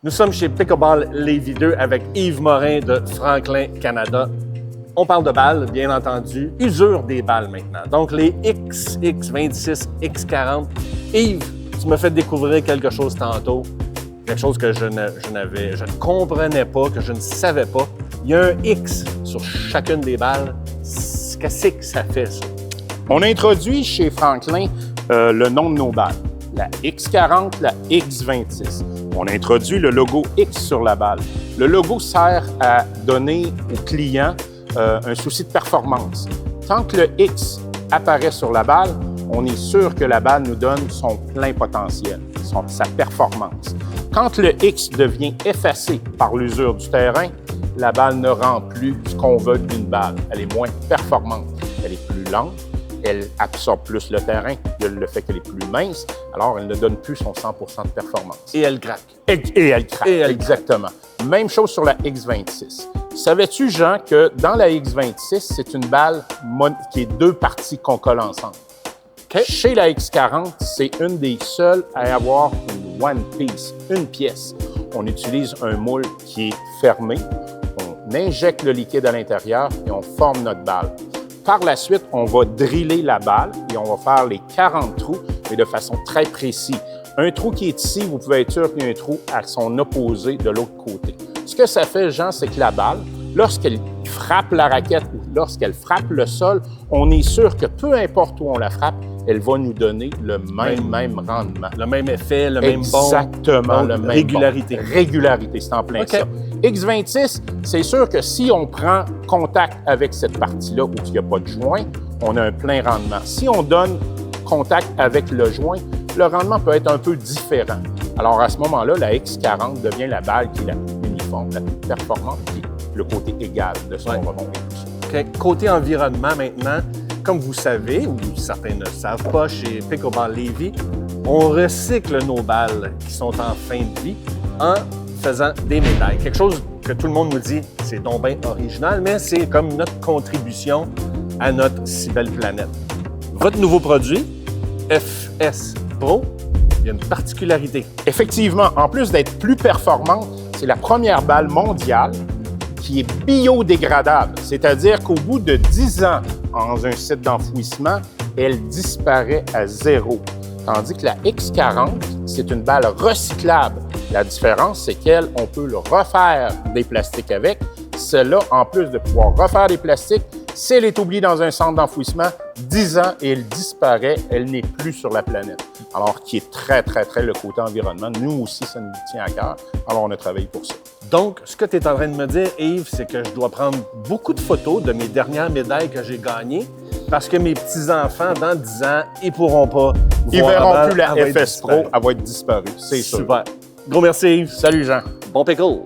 Nous sommes chez Pickleball Lévis 2 avec Yves Morin de Franklin Canada. On parle de balles, bien entendu. Usure des balles maintenant. Donc les X, X26, X40. Yves, tu m'as fait découvrir quelque chose tantôt. Quelque chose que je ne comprenais pas, que je ne savais pas. Il y a un X sur chacune des balles. Qu'est-ce que ça fait, ça? On a introduit chez Franklin le nom de nos balles. La X40, la X26. On a introduit le logo X sur la balle. Le logo sert à donner au client un souci de performance. Tant que le X apparaît sur la balle, on est sûr que la balle nous donne son plein potentiel, sa performance. Quand le X devient effacé par l'usure du terrain, la balle ne rend plus ce qu'on veut d'une balle. Elle est moins performante. Elle est plus lente, elle absorbe plus le terrain, le fait qu'elle est plus mince, alors elle ne donne plus son 100% de performance. Et elle craque. Et elle craque, exactement. Même chose sur la X26. Savais-tu, Jean, que dans la X26, c'est une balle qui est deux parties qu'on colle ensemble? Okay. Chez la X40, c'est une des seules à avoir une one piece, une pièce. On utilise un moule qui est fermé, on injecte le liquide à l'intérieur et on forme notre balle. Par la suite, on va driller la balle et on va faire les 40 trous, mais de façon très précise. Un trou qui est ici, vous pouvez être sûr qu'il y a un trou à son opposé de l'autre côté. Ce que ça fait, Jean, c'est que la balle, lorsqu'elle frappe la raquette ou lorsqu'elle frappe le sol, on est sûr que peu importe où on la frappe, elle va nous donner le même rendement. Le même effet, le même bon. Exactement, le même régularité. Bon. Régularité, c'est en plein ça. X26, c'est sûr que si on prend contact avec cette partie-là où il n'y a pas de joint, on a un plein rendement. Si on donne contact avec le joint, le rendement peut être un peu différent. Alors à ce moment-là, la X40 devient la balle qui est la plus uniforme, la plus performante, qui est le côté égal de son rebond et tout ça. Okay. Côté environnement maintenant, comme vous savez, ou certains ne le savent pas, chez Pickleball Lévis, on recycle nos balles qui sont en fin de vie en faisant des médailles. Quelque chose que tout le monde nous dit, c'est donc bien original, mais c'est comme notre contribution à notre si belle planète. Votre nouveau produit, FS Pro, il y a une particularité. Effectivement, en plus d'être plus performante, c'est la première balle mondiale qui est biodégradable, c'est-à-dire qu'au bout de 10 ans dans un site d'enfouissement, elle disparaît à zéro. Tandis que la X40, c'est une balle recyclable. La différence, c'est qu'on peut le refaire des plastiques avec. Celle-là, en plus de pouvoir refaire des plastiques, si elle est oubliée dans un centre d'enfouissement, 10 ans et elle disparaît, elle n'est plus sur la planète. Alors, qui est très le côté environnement. Nous aussi, ça nous tient à cœur. Alors, on a travaillé pour ça. Donc, ce que tu es en train de me dire, Yves, c'est que je dois prendre beaucoup de photos de mes dernières médailles que j'ai gagnées parce que mes petits-enfants, dans 10 ans, ils pourront pas Ils verront plus la FS FS Pro, elle va être disparue, c'est sûr. Super. Gros merci, Yves. Salut, Jean. Bon pickle.